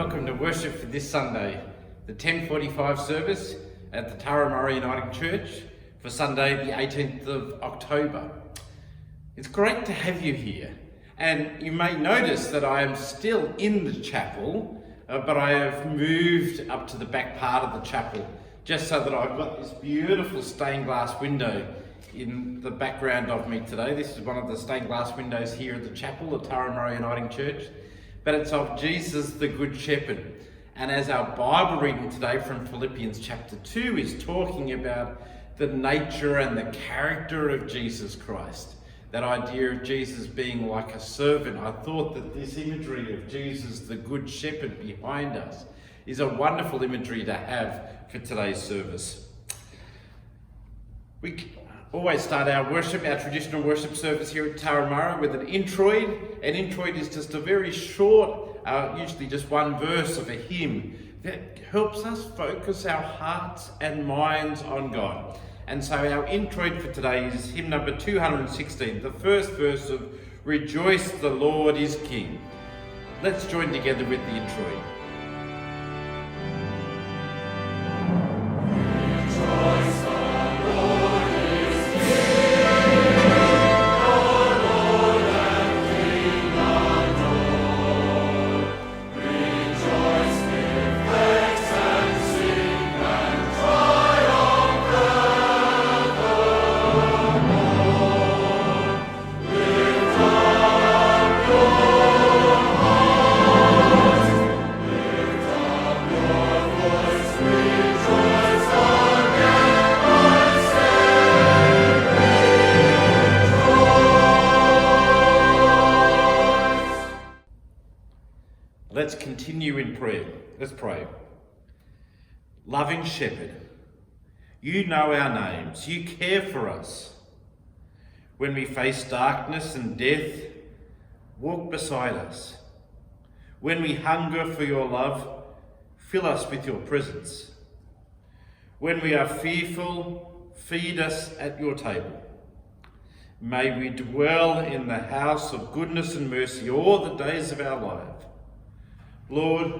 welcome to worship for this Sunday, the 10:45 service at the Turramurra Uniting Church for Sunday the 18th of October. It's great to have you here, and you may notice that I am still in the chapel, but I have moved up to the back part of the chapel just so that I've got this beautiful stained glass window in the background of me today. This is one of the stained glass windows here at the chapel at Turramurra Uniting Church, but it's of Jesus the Good Shepherd. And as our Bible reading today from Philippians chapter 2 is talking about the nature and the character of Jesus Christ, that idea of Jesus being like a servant, I thought that this imagery of Jesus the Good Shepherd behind us is a wonderful imagery to have for today's service. We always start our traditional worship service here at Turramurra with an introit. An introit is just a very short, usually just one verse of a hymn that helps us focus our hearts and minds on God. And so our introit for today is hymn number 216, the first verse of Rejoice, the Lord is King. Let's join together with the introit. Let's continue in prayer. Let's pray. Loving Shepherd, you know our names. You care for us. When we face darkness and death, walk beside us. When we hunger for your love, fill us with your presence. When we are fearful, feed us at your table. May we dwell in the house of goodness and mercy all the days of our life. Lord,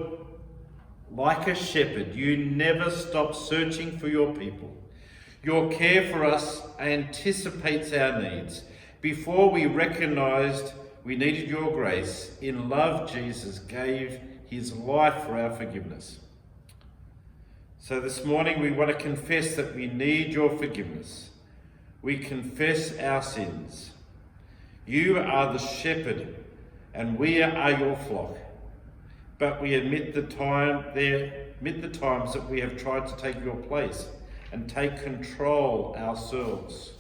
like a shepherd, you never stop searching for your people. Your care for us anticipates our needs. Before we recognized we needed your grace, in love Jesus gave his life for our forgiveness. So this morning we want to confess that we need your forgiveness. We confess our sins. You are the shepherd and we are your flock. But we admit the times that we have tried to take your place and take control ourselves.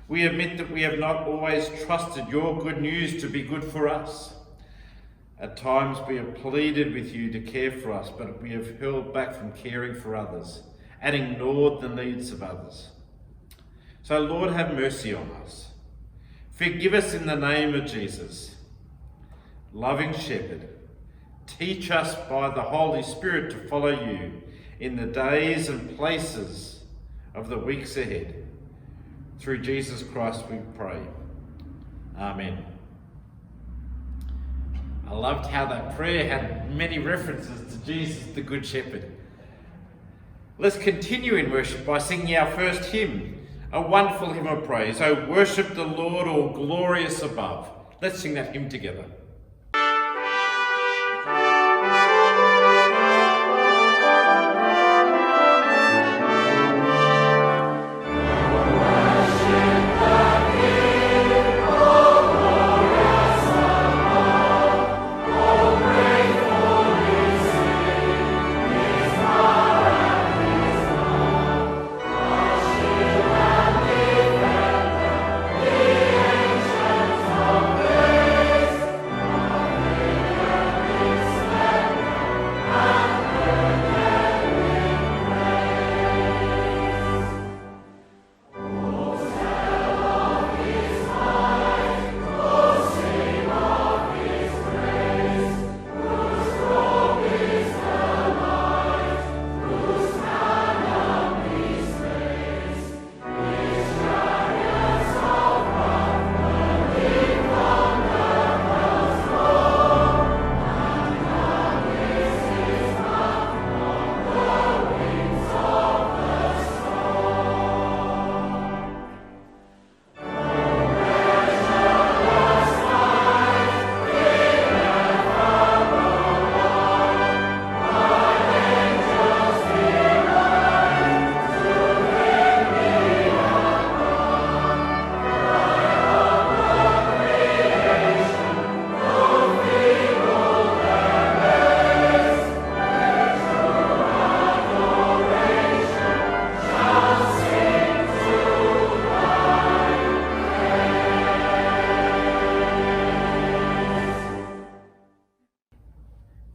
We admit that we have not always trusted your good news to be good for us. At times we have pleaded with you to care for us, but we have held back from caring for others and ignored the needs of others. So Lord, have mercy on us. Forgive us in the name of Jesus. Loving Shepherd, teach us by the Holy Spirit to follow you in the days and places of the weeks ahead. Through Jesus Christ we pray. Amen. I loved how that prayer had many references to Jesus the Good Shepherd. Let's continue in worship by singing our first hymn, a wonderful hymn of praise. Oh, worship the Lord, all glorious above. Let's sing that hymn together.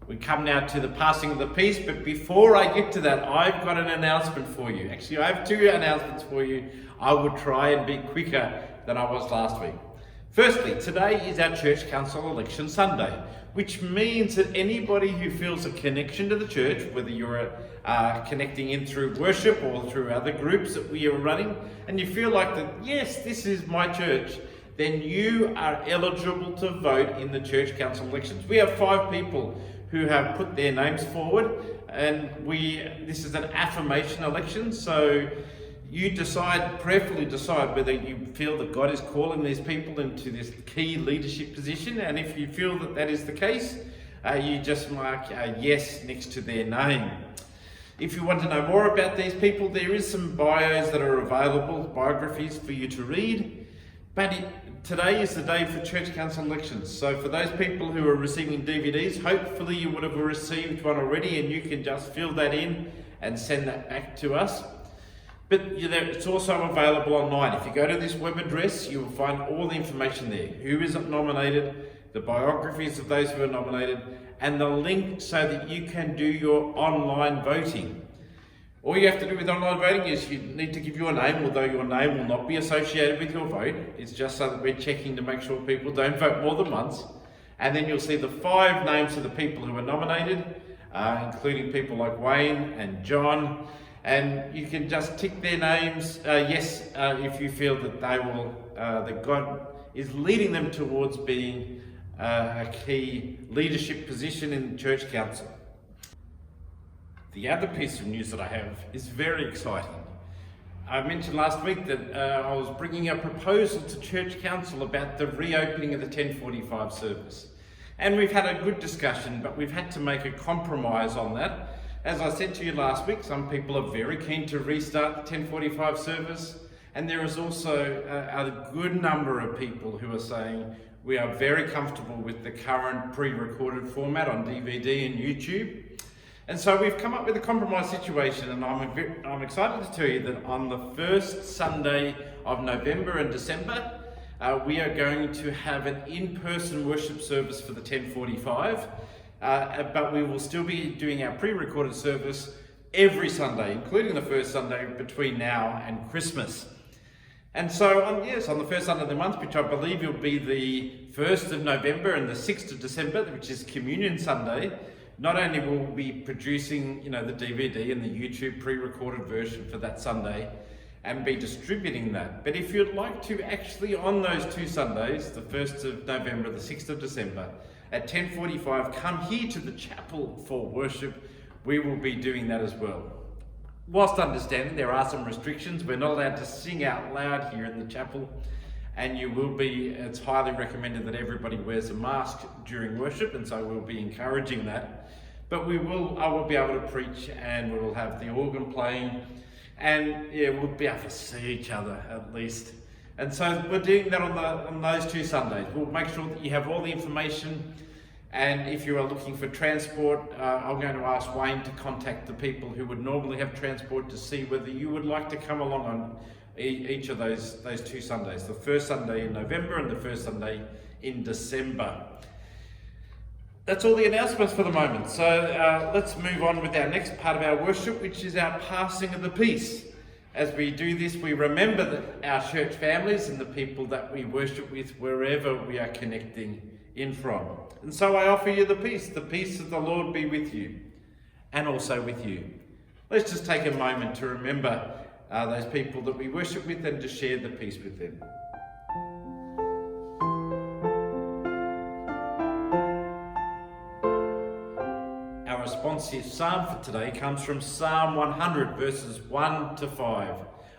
We come now to the passing of the peace, but before I get to that, I've got an announcement for you. Actually, I have two announcements for you. I will try and be quicker than I was last week. Firstly, today is our Church Council Election Sunday, which means that anybody who feels a connection to the church, whether you're connecting in through worship or through other groups that we are running, and you feel like that, yes, this is my church, then you are eligible to vote in the Church Council elections. We have 5 people who have put their names forward, and this is an affirmation election, so you prayerfully decide whether you feel that God is calling these people into this key leadership position, and if you feel that that is the case, you just mark a yes next to their name. If you want to know more about these people, there is some bios that are available, biographies for you to read, but today is the day for Church Council elections. So for those people who are receiving DVDs, hopefully you would have received one already and you can just fill that in and send that back to us. But it's also available online. If you go to this web address, you will find all the information there. Who is nominated, the biographies of those who are nominated, and the link so that you can do your online voting. All you have to do with online voting is you need to give your name, although your name will not be associated with your vote. It's just so that we're checking to make sure people don't vote more than once. And then you'll see the 5 names of the people who are nominated, including people like Wayne and John. And you can just tick their names, yes, if you feel that that God is leading them towards being a key leadership position in the Church Council. The other piece of news that I have is very exciting. I mentioned last week that I was bringing a proposal to Church Council about the reopening of the 10:45 service. And we've had a good discussion, but we've had to make a compromise on that. As I said to you last week, some people are very keen to restart the 10:45 service, and there is also a good number of people who are saying we are very comfortable with the current pre-recorded format on DVD and YouTube. And so we've come up with a compromise situation, and I'm excited to tell you that on the first Sunday of November and December, we are going to have an in-person worship service for the 10:45. But we will still be doing our pre-recorded service every Sunday, including the first Sunday between now and Christmas. And so, on the first Sunday of the month, which I believe will be the 1st of November and the 6th of December, which is Communion Sunday, not only will we be producing, the DVD and the YouTube pre-recorded version for that Sunday and be distributing that, but if you'd like to actually on those 2 Sundays, the 1st of November, the 6th of December, at 10:45, come here to the chapel for worship, we will be doing that as well. Whilst understanding there are some restrictions, we're not allowed to sing out loud here in the chapel, and it's highly recommended that everybody wears a mask during worship, and so we'll be encouraging that. But I will be able to preach, and we will have the organ playing, and we'll be able to see each other at least. And so we're doing that on those 2 Sundays. We'll make sure that you have all the information, and if you are looking for transport, I'm going to ask Wayne to contact the people who would normally have transport to see whether you would like to come along on each of those 2 Sundays, the first Sunday in November and the first Sunday in December. That's all the announcements for the moment. So let's move on with our next part of our worship, which is our passing of the peace. As we do this, we remember that our church families and the people that we worship with wherever we are connecting in from. And so I offer you the peace of the Lord be with you, and also with you. Let's just take a moment to remember those people that we worship with and to share the peace with them. Our responsive psalm for today comes from Psalm 100, verses 1 to 5.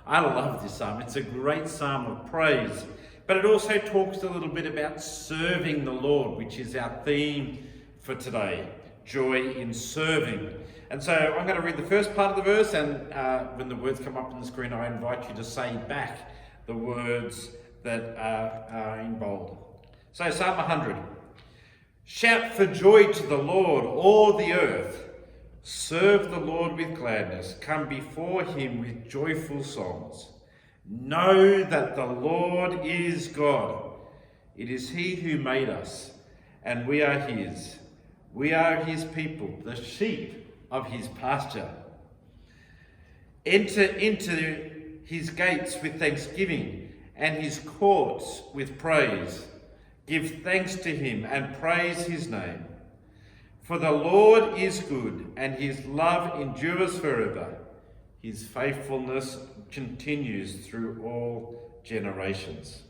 I love this psalm. It's a great psalm of praise, but it also talks a little bit about serving the Lord, which is our theme for today, joy in serving. And so I'm going to read the first part of the verse, and when the words come up on the screen, I invite you to say back the words that are in bold. So Psalm 100. Shout for joy to the Lord, all the earth. Serve the Lord with gladness. Come before him with joyful songs. Know that the Lord is God. It is he who made us, and we are his. We are his people, the sheep of his pasture. Enter into his gates with thanksgiving and his courts with praise. Give thanks to him and praise his name. For the Lord is good, and his love endures forever. His faithfulness continues through all generations.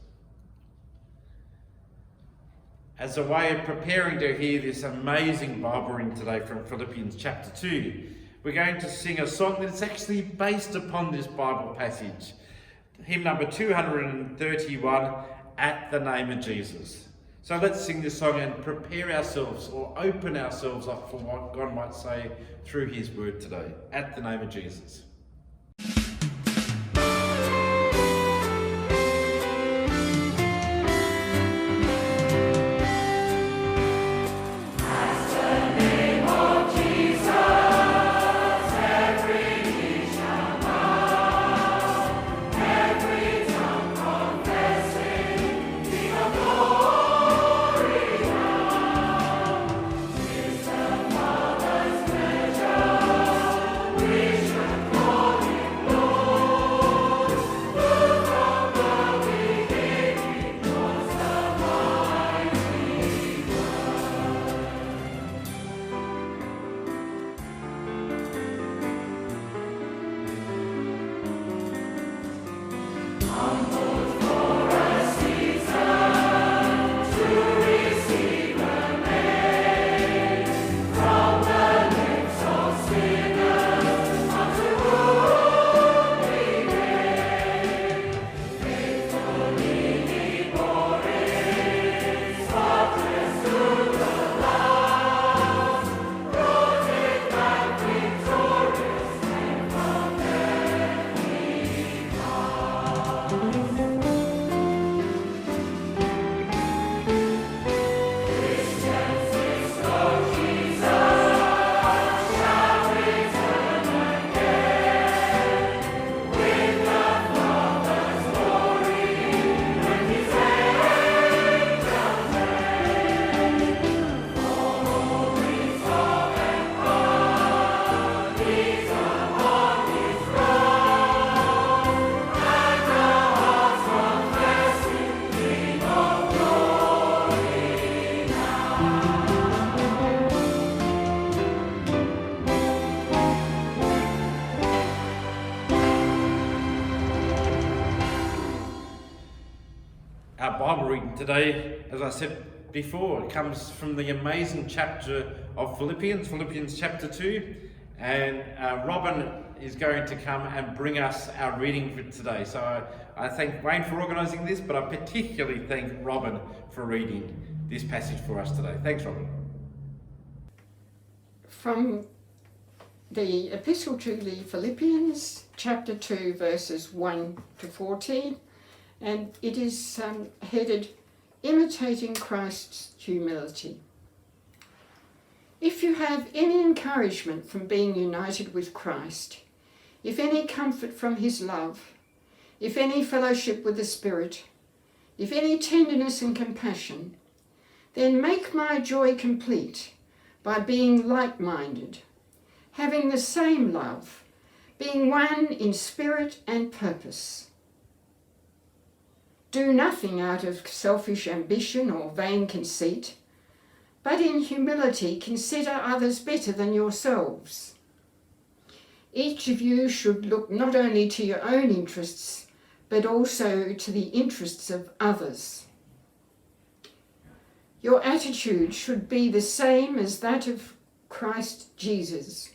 As a way of preparing to hear this amazing Bible reading today from Philippians chapter 2, we're going to sing a song that's actually based upon this Bible passage. Hymn number 231, At the Name of Jesus. So let's sing this song and prepare ourselves or open ourselves up for what God might say through his word today. At the name of Jesus. Our Bible reading today, as I said before, comes from the amazing chapter of Philippians chapter 2, and Robin is going to come and bring us our reading for today. So I thank Wayne for organising this, but I particularly thank Robin for reading this passage for us today. Thanks, Robin. From the Epistle to the Philippians, chapter 2, verses 1 to 14, and it is headed, Imitating Christ's Humility. If you have any encouragement from being united with Christ, if any comfort from his love, if any fellowship with the Spirit, if any tenderness and compassion, then make my joy complete by being like-minded, having the same love, being one in spirit and purpose. Do nothing out of selfish ambition or vain conceit, but in humility consider others better than yourselves. Each of you should look not only to your own interests, but also to the interests of others. Your attitude should be the same as that of Christ Jesus,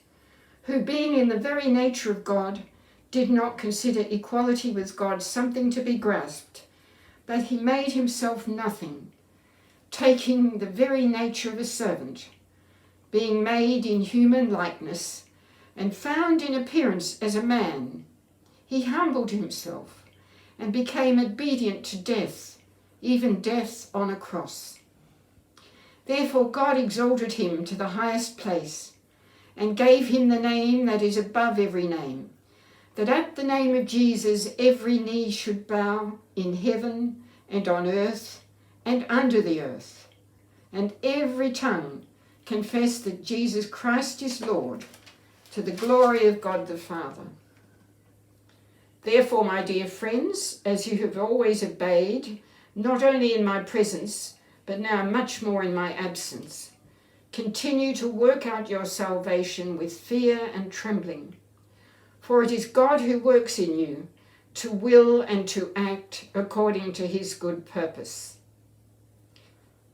who, being in the very nature of God, did not consider equality with God something to be grasped, but he made himself nothing, taking the very nature of a servant, being made in human likeness, and found in appearance as a man. He humbled himself and became obedient to death, even death on a cross. Therefore God exalted him to the highest place and gave him the name that is above every name, that at the name of Jesus every knee should bow in heaven and on earth and under the earth, and every tongue confess that Jesus Christ is Lord, to the glory of God the Father. Therefore, my dear friends, as you have always obeyed, not only in my presence, but now much more in my absence, continue to work out your salvation with fear and trembling. For it is God who works in you to will and to act according to his good purpose.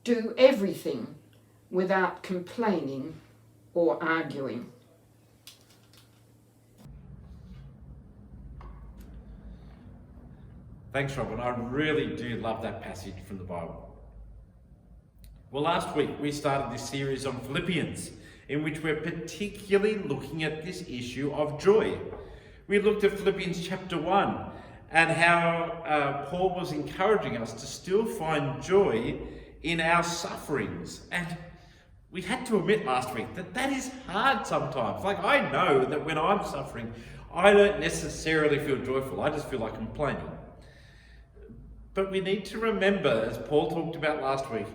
Do everything without complaining or arguing. Thanks, Robin. I really do love that passage from the Bible. Well, last week we started this series on Philippians, in which we're particularly looking at this issue of joy. We looked at Philippians chapter 1 and how Paul was encouraging us to still find joy in our sufferings. And we had to admit last week that that is hard sometimes. Like, I know that when I'm suffering, I don't necessarily feel joyful. I just feel like complaining. But we need to remember, as Paul talked about last week,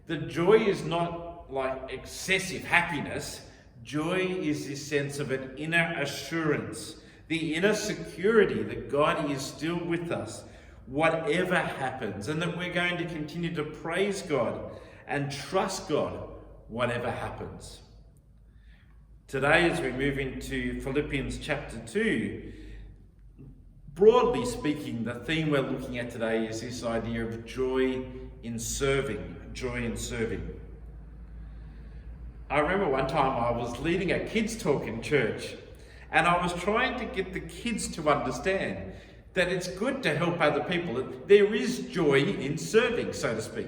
that joy is not like excessive happiness. Joy is this sense of an inner assurance, the inner security that God is still with us, whatever happens, and that we're going to continue to praise God and trust God, whatever happens. Today, as we move into Philippians chapter 2, broadly speaking, the theme we're looking at today is this idea of joy in serving. Joy in serving. I remember one time I was leading a kids' talk in church, and I was trying to get the kids to understand that it's good to help other people. That there is joy in serving, so to speak.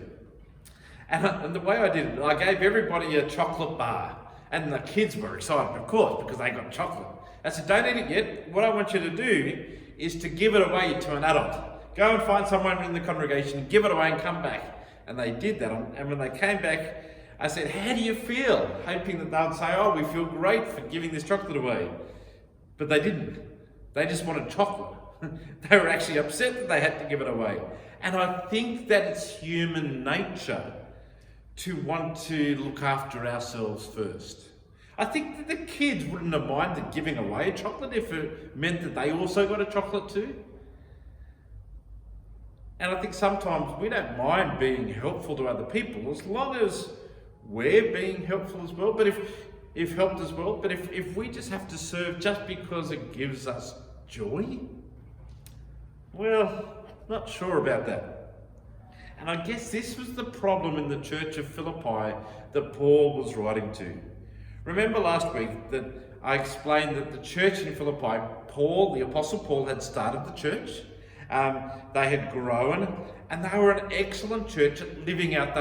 And the way I did it, I gave everybody a chocolate bar, and the kids were excited, of course, because they got chocolate. I said, don't eat it yet. What I want you to do is to give it away to an adult. Go and find someone in the congregation, give it away and come back. And they did that. And when they came back, I said, how do you feel? Hoping that they would say, oh, we feel great for giving this chocolate away. But they didn't. They just wanted chocolate. They were actually upset that they had to give it away. And I think that it's human nature to want to look after ourselves first. I think that the kids wouldn't have minded giving away chocolate if it meant that they also got a chocolate too. And I think sometimes we don't mind being helpful to other people as long as we're being helpful as well. But if helped as well, but if we just have to serve just because it gives us joy, well, not sure about that. And I guess this was the problem in the church of Philippi that Paul was writing to. Remember last week that I explained that the church in Philippi, Paul, the Apostle Paul, had started the church. They had grown, and they were an excellent church at living out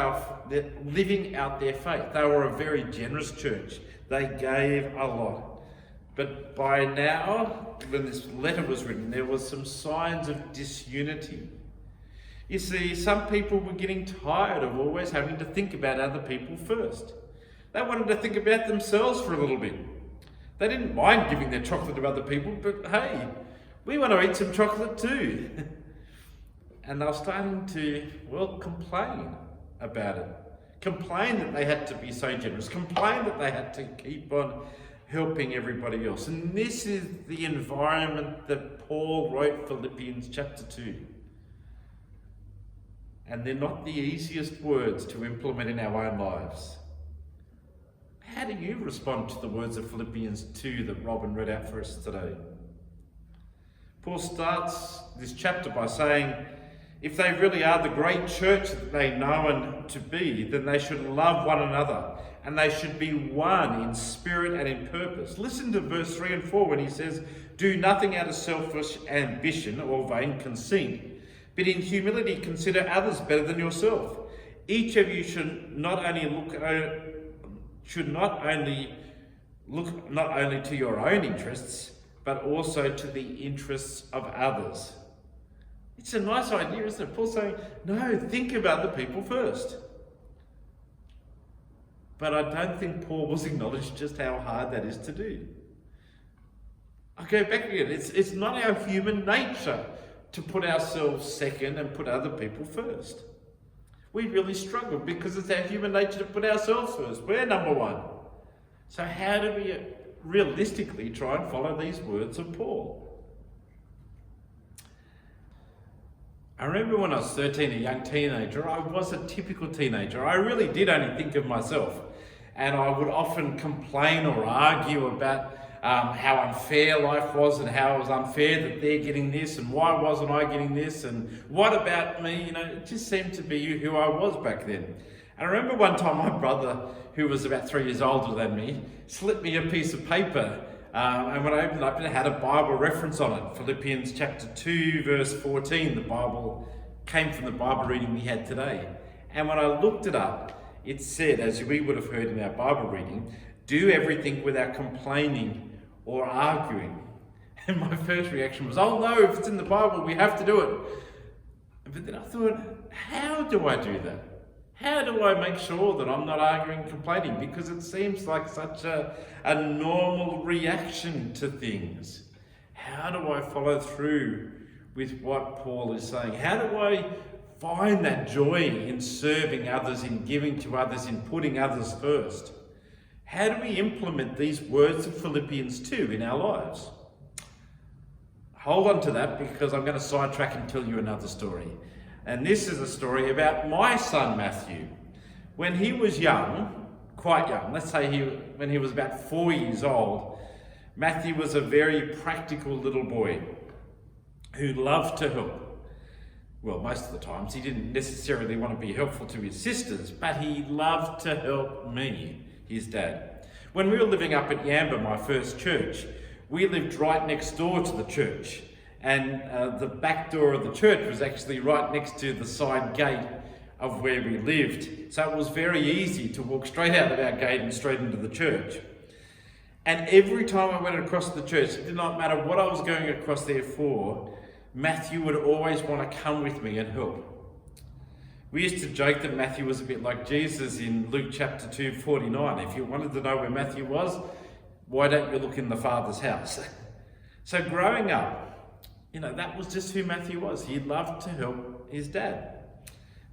their faith. They were a very generous church. They gave a lot. But by now, when this letter was written, there was some signs of disunity. You see, some people were getting tired of always having to think about other people first. They wanted to think about themselves for a little bit. They didn't mind giving their chocolate to other people, but hey, we want to eat some chocolate too. And they were starting to, well, complain about it. Complain that they had to be so generous. Complain that they had to keep on helping everybody else. And this is the environment that Paul wrote Philippians chapter 2. And they're not the easiest words to implement in our own lives. How do you respond to the words of Philippians 2 that Robin read out for us today? Paul starts this chapter by saying, if they really are the great church that they know and to be, then they should love one another, and they should be one in spirit and in purpose. Listen to verse 3 and 4 when he says, do nothing out of selfish ambition or vain conceit, but in humility consider others better than yourself. Each of you should not only look to your own interests, but also to the interests of others. It's a nice idea, isn't it? Paul's saying, no, think about the people first. But I don't think Paul was acknowledged just how hard that is to do. I go back again, it's not our human nature to put ourselves second and put other people first. We really struggle because it's our human nature to put ourselves first. We're number one. So how do we realistically try and follow these words of Paul? I remember when I was 13, a young teenager, I was a typical teenager. I really did only think of myself. And I would often complain or argue about how unfair life was and how it was unfair that they're getting this and why wasn't I getting this and what about me? It just seemed to be who I was back then. And I remember one time my brother, who was about 3 years older than me, slipped me a piece of paper and when I opened it up, it had a Bible reference on it. Philippians chapter 2, verse 14. The Bible came from the Bible reading we had today. And when I looked it up, it said, as we would have heard in our Bible reading, do everything without complaining or arguing. And my first reaction was, oh no, if it's in the Bible, we have to do it. But then I thought, how do I do that? How do I make sure that I'm not arguing and complaining? Because it seems like such a normal reaction to things. How do I follow through with what Paul is saying? How do I find that joy in serving others, in giving to others, in putting others first? How do we implement these words of Philippians 2 in our lives? Hold on to that because I'm going to sidetrack and tell you another story. And this is a story about my son Matthew. When he was young, quite young, let's say when he was about 4 years old, Matthew was a very practical little boy who loved to help. Well, most of the times he didn't necessarily want to be helpful to his sisters, but he loved to help me, his dad. When we were living up at Yamba, my first church, we lived right next door to the church. And the back door of the church was actually right next to the side gate of where we lived. So it was very easy to walk straight out of our gate and straight into the church. And every time I went across the church, it did not matter what I was going across there for, Matthew would always want to come with me and help. We used to joke that Matthew was a bit like Jesus in Luke chapter 2:49. If you wanted to know where Matthew was, why don't you look in the Father's house? So growing up, that was just who Matthew was. He loved to help his dad.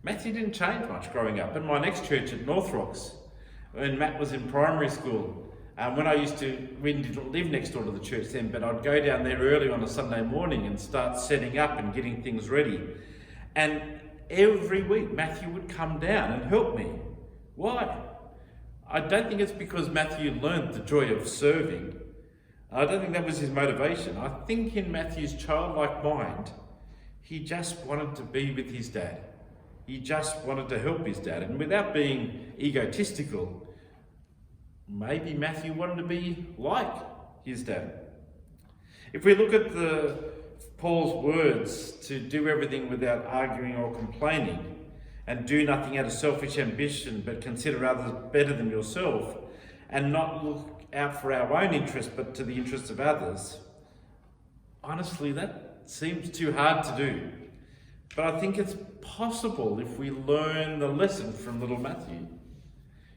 Matthew didn't change much growing up. In my next church at North Rocks, when Matt was in primary school, we didn't live next door to the church then, but I'd go down there early on a Sunday morning and start setting up and getting things ready. And every week Matthew would come down and help me. Why? I don't think it's because Matthew learned the joy of serving. I don't think that was his motivation. I think in Matthew's childlike mind, he just wanted to be with his dad. He just wanted to help his dad. And without being egotistical, maybe Matthew wanted to be like his dad. If we look at Paul's words to do everything without arguing or complaining, and do nothing out of selfish ambition, but consider others better than yourself, and not look out for our own interests, but to the interests of others, honestly, that seems too hard to do. But I think it's possible if we learn the lesson from little Matthew.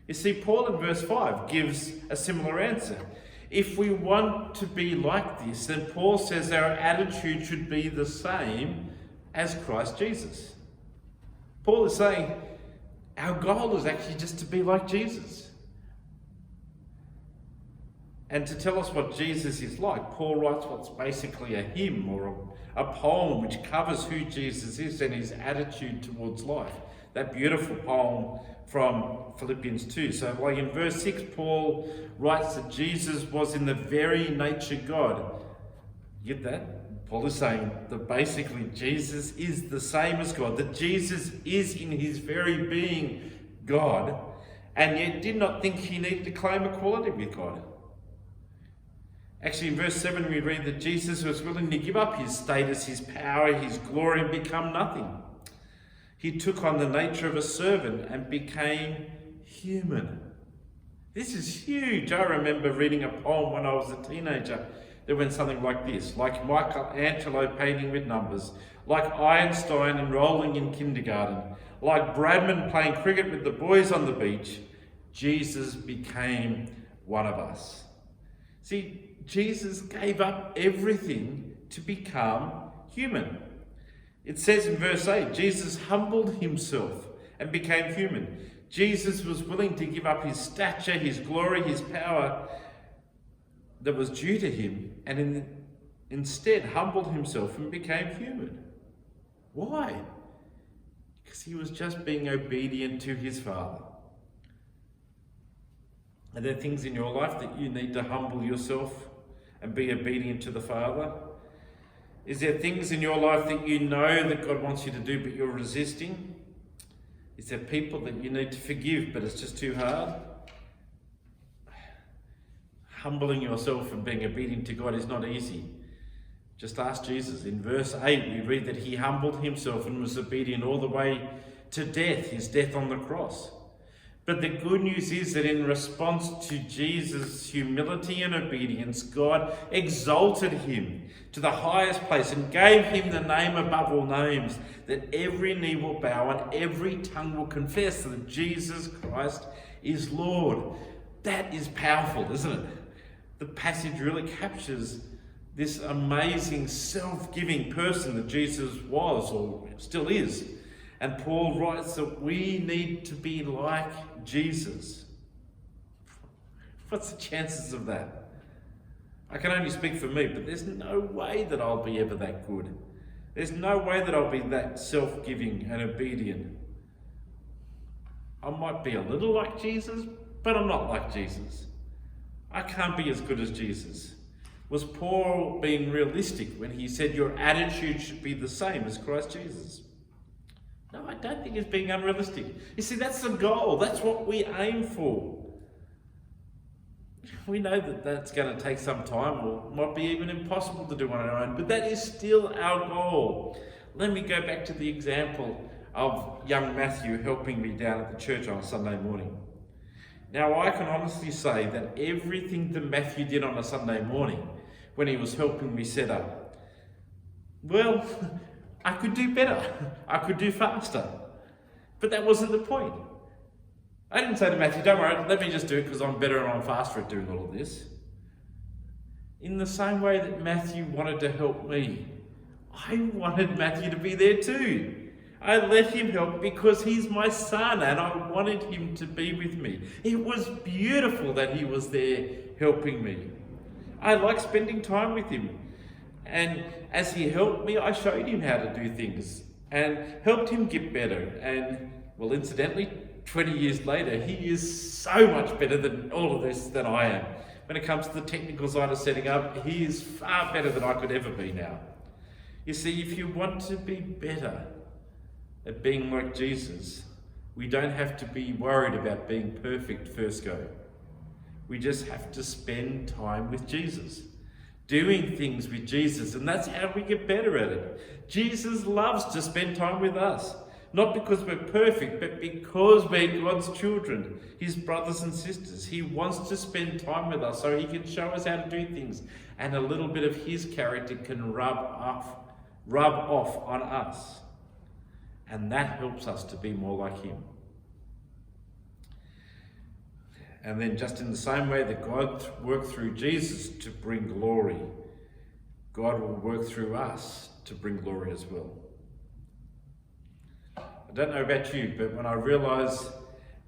You see, Paul in verse 5 gives a similar answer. If we want to be like this, then Paul says our attitude should be the same as Christ Jesus. Paul is saying our goal is actually just to be like Jesus. And to tell us what Jesus is like, Paul writes what's basically a hymn or a poem which covers who Jesus is and his attitude towards life. That beautiful poem from Philippians 2. So like in verse 6, Paul writes that Jesus was in the very nature God. You get that? Paul is saying that basically Jesus is the same as God, that Jesus is in his very being God, and yet did not think he needed to claim equality with God. Actually, in verse 7, we read that Jesus was willing to give up his status, his power, his glory, and become nothing. He took on the nature of a servant and became human. This is huge. I remember reading a poem when I was a teenager that went something like this: like Michelangelo painting with numbers, like Einstein enrolling in kindergarten, like Bradman playing cricket with the boys on the beach, Jesus became one of us. See, Jesus gave up everything to become human. It says in verse 8, Jesus humbled himself and became human. Jesus was willing to give up his stature, his glory, his power that was due to him, and instead humbled himself and became human. Why? Because he was just being obedient to his Father. Are there things in your life that you need to humble yourself and be obedient to the Father? Is there things in your life that you know that God wants you to do but you're resisting? Is there people that you need to forgive but it's just too hard? Humbling yourself and being obedient to God is not easy. Just ask Jesus. In verse 8 we read that he humbled himself and was obedient all the way to death, his death on the cross. But the good news is that in response to Jesus' humility and obedience, God exalted him to the highest place and gave him the name above all names, that every knee will bow and every tongue will confess that Jesus Christ is Lord. That is powerful, isn't it? The passage really captures this amazing self-giving person that Jesus was or still is. And Paul writes that we need to be like Jesus. What's the chances of that? I can only speak for me, but there's no way that I'll be ever that good. There's no way that I'll be that self-giving and obedient. I might be a little like Jesus, but I'm not like Jesus. I can't be as good as Jesus. Was Paul being realistic when he said your attitude should be the same as Christ Jesus? No, I don't think it's being unrealistic. You see, that's the goal. That's what we aim for. We know that that's going to take some time, or might be even impossible to do on our own, but that is still our goal. Let me go back to the example of young Matthew helping me down at the church on a Sunday morning. Now, I can honestly say that everything that Matthew did on a Sunday morning when he was helping me set up, well, I could do better. I could do faster. But that wasn't the point. I didn't say to Matthew, don't worry, let me just do it because I'm better and I'm faster at doing all of this. In the same way that Matthew wanted to help me, I wanted Matthew to be there too. I let him help because he's my son and I wanted him to be with me. It was beautiful that he was there helping me. I like spending time with him. And as he helped me, I showed him how to do things and helped him get better. And, well, incidentally, 20 years later, he is so much better than all of this than I am. When it comes to the technical side of setting up, he is far better than I could ever be now. You see, if you want to be better at being like Jesus, we don't have to be worried about being perfect first go. We just have to spend time with Jesus, doing things with Jesus, and that's how we get better at it. Jesus loves to spend time with us, not because we're perfect, but because we're God's children, his brothers and sisters. He wants to spend time with us so he can show us how to do things, and a little bit of his character can rub off on us. And that helps us to be more like him. And then just in the same way that God worked through Jesus to bring glory, God will work through us to bring glory as well. I don't know about you, but when I realise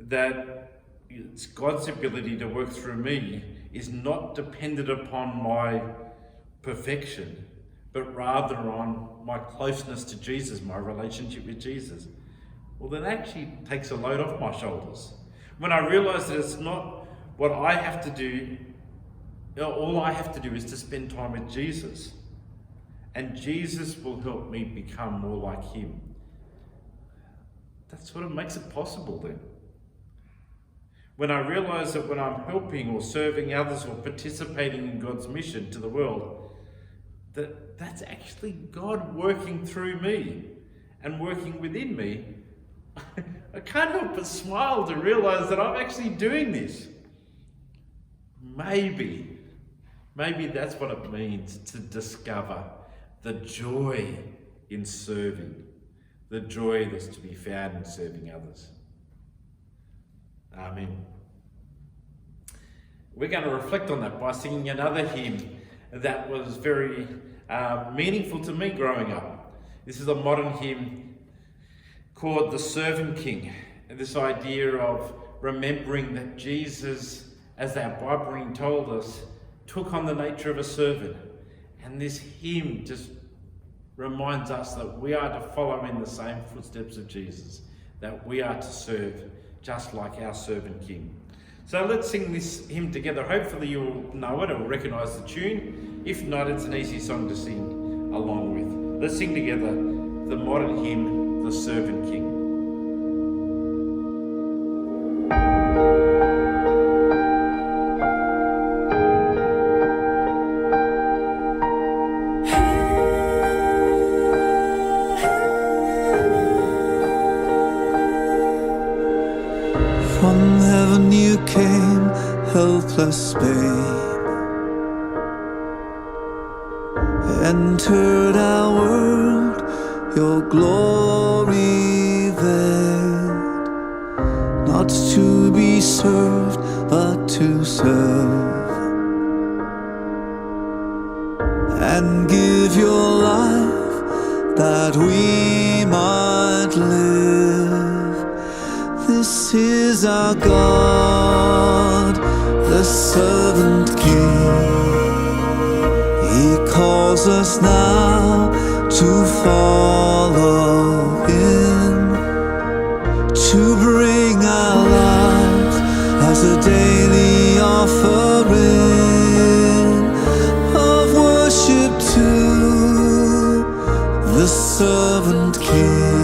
that it's God's ability to work through me is not dependent upon my perfection, but rather on my closeness to Jesus, my relationship with Jesus, well, that actually takes a load off my shoulders. When I realise that it's not what I have to do, all I have to do is to spend time with Jesus. And Jesus will help me become more like him. That's what makes it possible then. When I realise that when I'm helping or serving others or participating in God's mission to the world, that's actually God working through me and working within me, I can't help but smile to realise that I'm actually doing this. Maybe that's what it means to discover the joy in serving, the joy that's to be found in serving others. Amen. We're going to reflect on that by singing another hymn that was very meaningful to me growing up. This is a modern hymn called the Servant King. And this idea of remembering that Jesus, as our Bible reading told us, took on the nature of a servant. And this hymn just reminds us that we are to follow in the same footsteps of Jesus, that we are to serve just like our servant King. So let's sing this hymn together. Hopefully you'll know it or recognise the tune. If not, it's an easy song to sing along with. Let's sing together the modern hymn, The Servant King. From heaven you came, helpless babe, entered our world, your glory veiled, not to be served, but to serve, and give your life that we might live. This is our God, the servant King. He calls us now to follow Him, to bring our lives as a daily offering of worship to the servant King.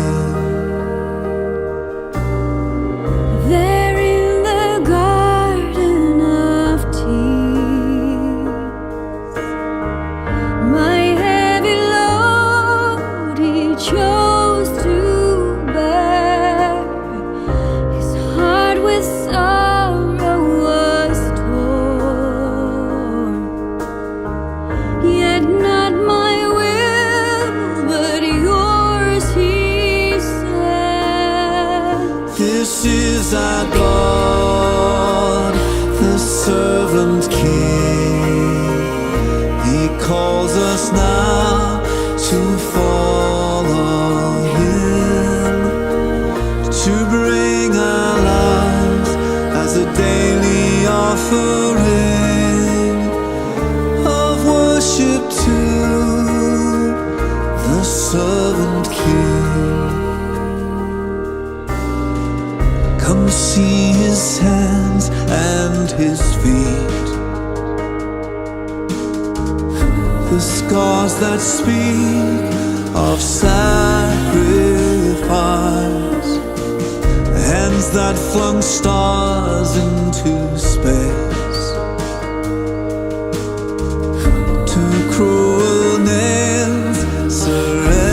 This is our God, the servant King. He calls us now to follow Him, to bring our lives as a daily offering of worship to the servant King. Come see His hands and His feet, the scars that speak of sacrifice, hands that flung stars into space, to cruel nails surrender.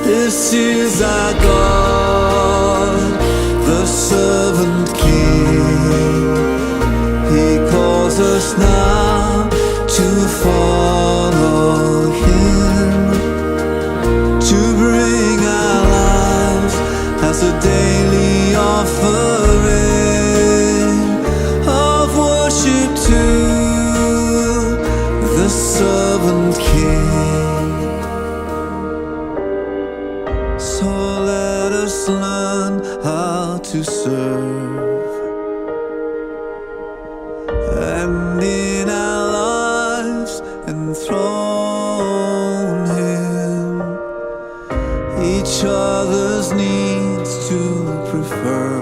This is our God, the servant King. He calls us now to follow Him, to bring our lives as a daily offering of worship to the servant King. So let us learn how to serve, and in our lives enthrone Him, each other's needs to prefer,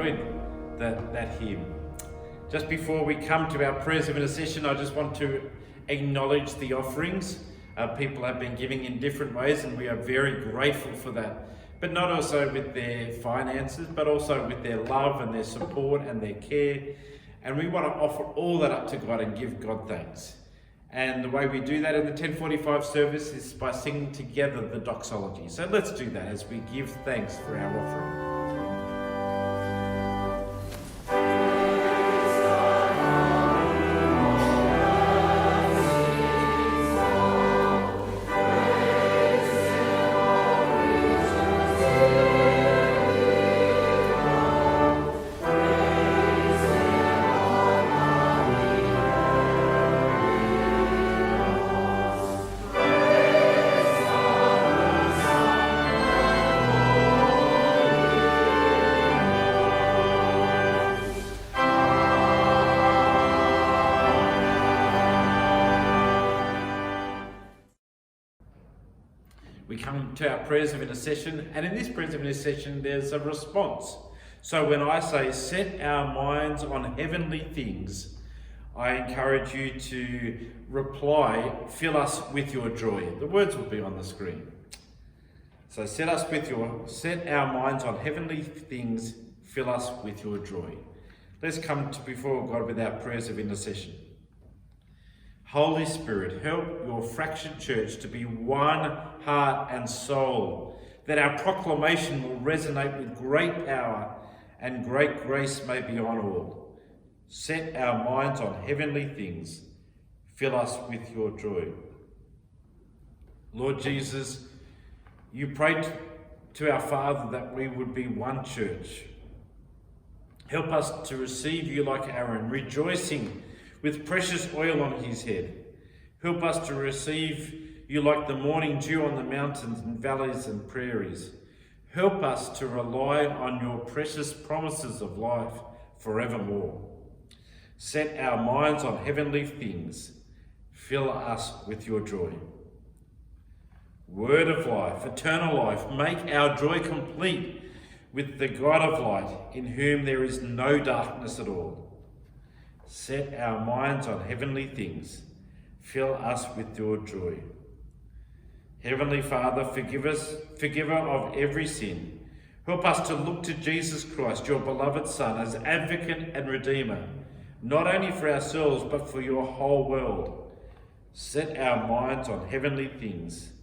enjoyed that hymn. Just before we come to our prayers of intercession, I just want to acknowledge the offerings. People have been giving in different ways, and we are very grateful for that. But not also with their finances, but also with their love and their support and their care. And we want to offer all that up to God and give God thanks. And the way we do that in the 10:45 service is by singing together the doxology. So let's do that as we give thanks for our offering. We come to our prayers of intercession, and in this prayers of intercession there's a response. So when I say set our minds on heavenly things, I encourage you to reply, fill us with your joy. The words will be on the screen. So set our minds on heavenly things, fill us with your joy. Let's come before God with our prayers of intercession. Holy Spirit, help your fractured church to be one heart and soul, that our proclamation will resonate with great power and great grace may be on all. Set our minds on heavenly things. Fill us with your joy. Lord Jesus, you prayed to our Father that we would be one church. Help us to receive you like Aaron, rejoicing with precious oil on his head. Help us to receive you like the morning dew on the mountains and valleys and prairies. Help us to rely on your precious promises of life forevermore. Set our minds on heavenly things. Fill us with your joy. Word of life, eternal life, make our joy complete with the God of light, in whom there is no darkness at all. Set our minds on heavenly things. Fill us with your joy. Heavenly Father, forgiver of every sin. Help us to look to Jesus Christ, your beloved Son, as advocate and redeemer, not only for ourselves, but for your whole world. Set our minds on heavenly things.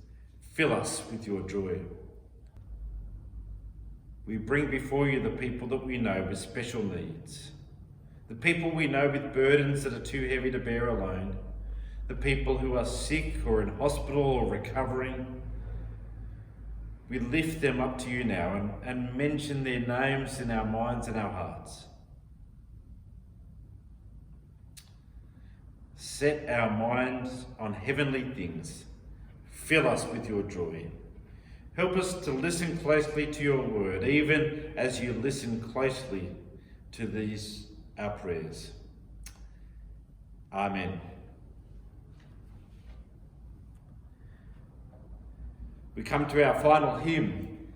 Fill us with your joy. We bring before you the people that we know with special needs. The people we know with burdens that are too heavy to bear alone. The people who are sick or in hospital or recovering. We lift them up to you now and mention their names in our minds and our hearts. Set our minds on heavenly things. Fill us with your joy. Help us to listen closely to your word, even as you listen closely to these our prayers. Amen. We come to our final hymn,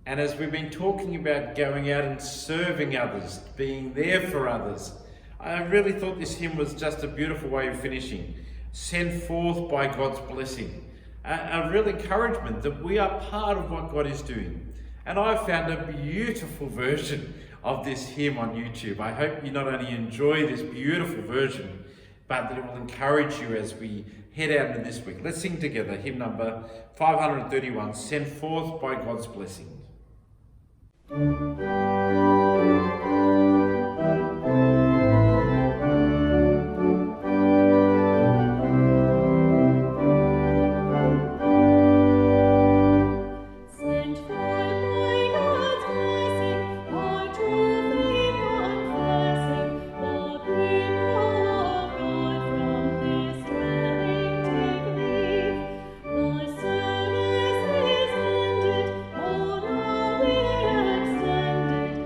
and as we've been talking about going out and serving others, being there for others, I really thought this hymn was just a beautiful way of finishing. Sent forth by God's blessing. A real encouragement that we are part of what God is doing. And I found a beautiful version of this hymn on YouTube. I hope you not only enjoy this beautiful version, but that it will encourage you as we head out into this week. Let's sing together hymn number 531, Sent Forth by God's Blessing. Service is ended, all now we extended.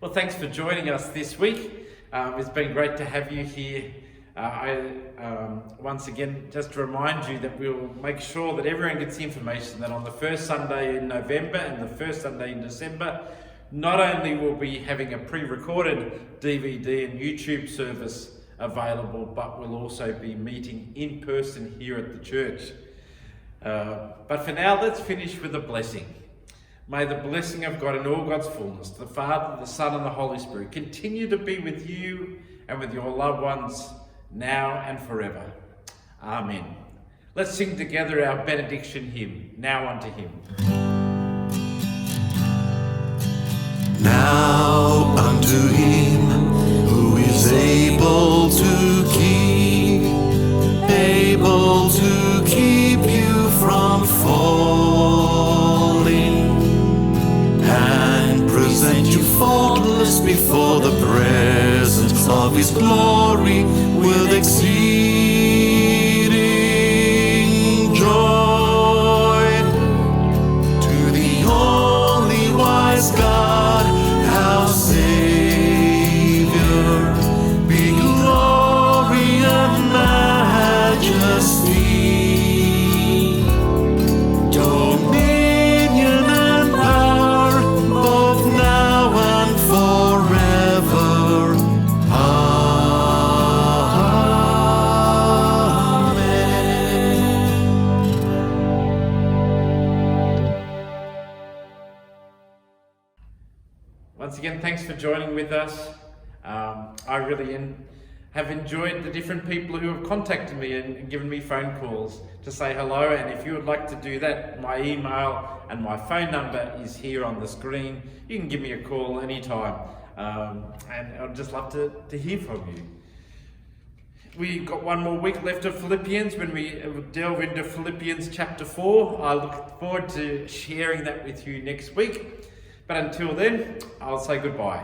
Well, thanks for joining us this week. It's been great to have you here. Once again, just to remind you that we'll make sure that everyone gets the information that on the first Sunday in November and the first Sunday in December, not only will we be having a pre-recorded DVD and YouTube service available, but we'll also be meeting in person here at the church. But for now, let's finish with a blessing. May the blessing of God in all God's fullness, the Father, the Son, and the Holy Spirit, continue to be with you and with your loved ones now and forever. Amen. Let's sing together our benediction hymn, Now Unto Him. Now unto Him who is able to keep you from falling, and present you faultless before the presence of His glory with exceeding joy. To the only wise God, our Savior, be glory and majesty, dominion and power, both now and forever. Once again, thanks for joining with us. I really have enjoyed the different people who have contacted me and given me phone calls to say hello. And if you would like to do that, my email and my phone number is here on the screen. You can give me a call anytime. And I'd just love to hear from you. We've got one more week left of Philippians when we delve into Philippians chapter 4. I look forward to sharing that with you next week. But until then, I'll say goodbye.